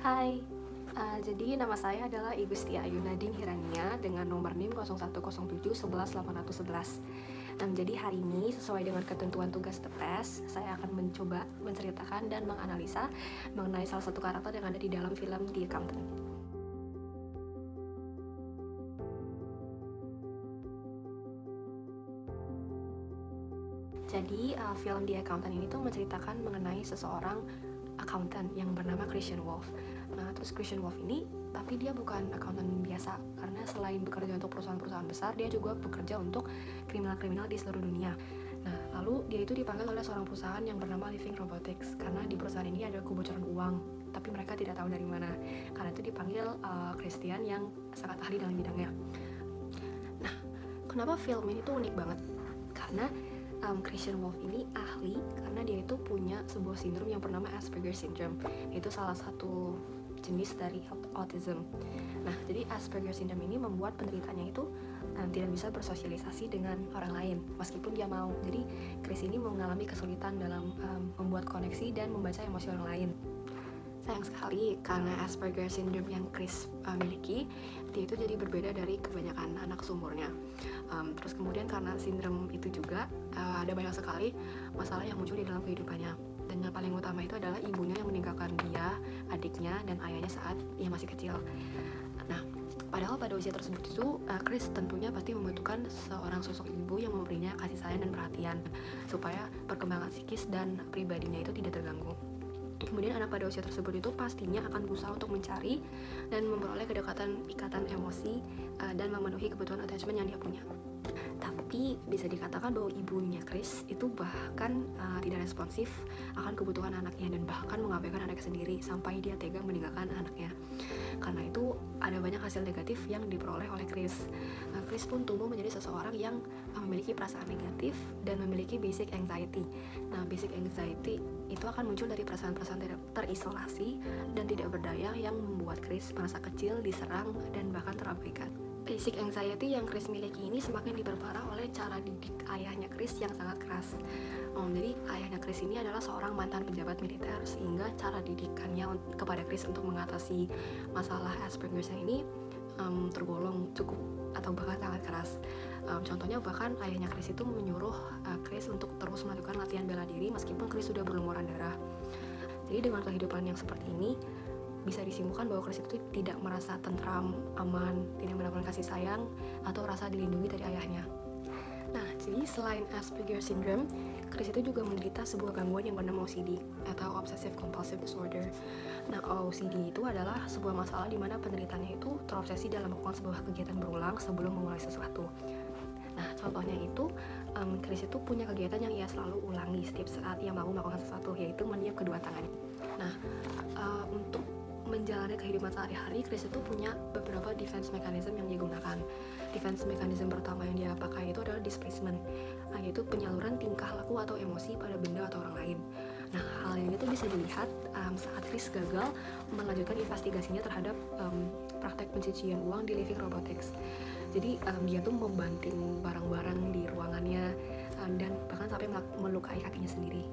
Hai, jadi nama saya adalah Igusti Ayu Nadine Hirania dengan nomor NIM 0107111811. Jadi hari ini sesuai dengan ketentuan tugas TPS, saya akan mencoba menceritakan dan menganalisa mengenai salah satu karakter yang ada di dalam film The Accountant. Jadi film The Accountant ini tuh menceritakan mengenai seseorang accountant yang bernama Christian Wolff. Nah, terus Christian Wolff ini, tapi dia bukan accountant biasa, karena selain bekerja untuk perusahaan-perusahaan besar, dia juga bekerja untuk kriminal-kriminal di seluruh dunia. Nah, lalu dia itu dipanggil oleh seorang perusahaan yang bernama Living Robotics, karena di perusahaan ini ada kebocoran uang, tapi mereka tidak tahu dari mana. Karena itu dipanggil Christian yang sangat ahli dalam bidangnya. Nah, kenapa film ini tuh unik banget? Karena Christian Wolff ini ahli karena dia itu punya sebuah sindrom yang bernama Asperger syndrome. Itu salah satu jenis dari autism. Nah, jadi Asperger syndrome ini membuat penderitanya itu tidak bisa bersosialisasi dengan orang lain meskipun dia mau. Jadi Chris ini mengalami kesulitan dalam membuat koneksi dan membaca emosi orang lain. Sayang sekali karena Asperger syndrome yang Chris miliki, dia itu jadi berbeda dari kebanyakan anak seumurnya. Terus kemudian karena sindrom itu juga ada banyak sekali masalah yang muncul di dalam kehidupannya. Dan yang paling utama itu adalah ibunya yang meninggalkan dia, adiknya, dan ayahnya saat ia masih kecil. Nah, padahal pada usia tersebut itu Chris tentunya pasti membutuhkan seorang sosok ibu yang memberinya kasih sayang dan perhatian supaya perkembangan psikis dan pribadinya itu tidak terganggu. Kemudian anak pada usia tersebut itu pastinya akan berusaha untuk mencari dan memperoleh kedekatan, ikatan emosi, dan memenuhi kebutuhan attachment yang dia punya. Tapi bisa dikatakan bahwa ibunya Chris itu bahkan tidak responsif akan kebutuhan anaknya dan bahkan mengabaikan anaknya sendiri sampai dia tega meninggalkan anaknya. Karena itu ada banyak hasil negatif yang diperoleh oleh Chris. Chris pun tumbuh menjadi seseorang yang memiliki perasaan negatif dan memiliki basic anxiety. Nah, basic anxiety itu akan muncul dari perasaan-perasaan terisolasi dan tidak berdaya yang membuat Chris merasa kecil, diserang, dan bahkan terabaikan. Basic anxiety yang Chris miliki ini semakin diperparah oleh cara didik ayahnya Chris yang sangat keras. Jadi ayahnya Chris ini adalah seorang mantan pejabat militer, sehingga cara didikannya kepada Chris untuk mengatasi masalah Asperger ini tergolong cukup atau bahkan sangat keras. Contohnya bahkan ayahnya Chris itu menyuruh Chris untuk terus melakukan latihan bela diri meskipun Chris sudah berlumuran darah. Jadi dengan kehidupan yang seperti ini, bisa disimpulkan bahwa Chris itu tidak merasa tentram, aman, tidak mendapatkan kasih sayang, atau rasa dilindungi dari ayahnya. Nah, jadi selain Asperger syndrome, Chris itu juga menderita sebuah gangguan yang bernama OCD atau Obsessive Compulsive Disorder. Nah, OCD itu adalah sebuah masalah di mana penderitanya itu terobsesi dalam melakukan sebuah kegiatan berulang sebelum memulai sesuatu. Nah, contohnya itu, Chris itu punya kegiatan yang ia selalu ulangi setiap saat ia mau melakukan sesuatu, yaitu meniup kedua tangannya. Nah, untuk menjalani kehidupan sehari-hari, Chris itu punya beberapa defense mechanism yang dia gunakan. Defense mechanism pertama yang dia pakai itu adalah displacement, yaitu penyaluran tingkah laku atau emosi pada benda atau orang lain. Nah, hal ini tuh bisa dilihat saat Chris gagal melanjutkan investigasinya terhadap praktek pencucian uang di Living Robotics. Jadi dia tuh membanting barang-barang di ruangannya dan bahkan sampai melukai kakinya sendiri.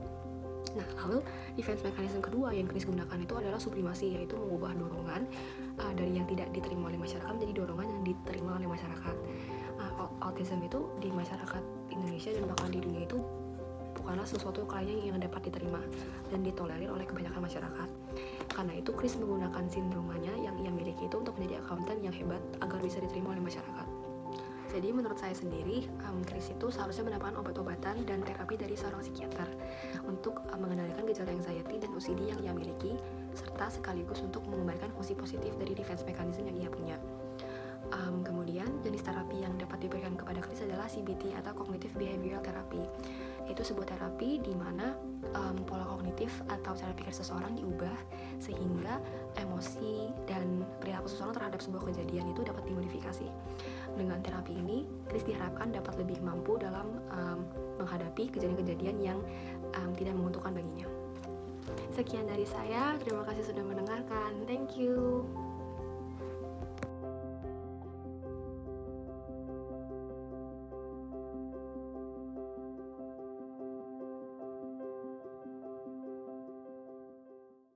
Nah, lalu defense mechanism kedua yang Chris gunakan itu adalah sublimasi, yaitu mengubah dorongan dari yang tidak diterima oleh masyarakat menjadi dorongan yang diterima oleh masyarakat. Autism itu di masyarakat Indonesia dan bahkan di dunia itu bukanlah sesuatu yang dapat diterima dan ditolerir oleh kebanyakan masyarakat. Karena itu Chris menggunakan sindromanya yang ia miliki itu untuk menjadi accountant yang hebat agar bisa diterima oleh masyarakat. Jadi menurut saya sendiri, Chris itu seharusnya mendapatkan obat-obatan dan terapi dari seorang psikiater untuk mengendalikan gejala anxiety dan OCD yang ia miliki, serta sekaligus untuk mengembalikan fungsi positif dari defense mechanism yang ia punya. Kemudian jenis terapi yang dapat diberikan kepada Chris adalah CBT atau Cognitive Behavioral Therapy. Itu sebuah terapi di mana pola kognitif atau cara pikir seseorang diubah sehingga emosi dan perilaku seseorang terhadap sebuah kejadian itu dapat dimodifikasi. Dengan terapi ini, Chris diharapkan dapat lebih mampu dalam menghadapi kejadian-kejadian yang tidak menguntungkan baginya. Sekian dari saya, terima kasih sudah mendengarkan. Thank you.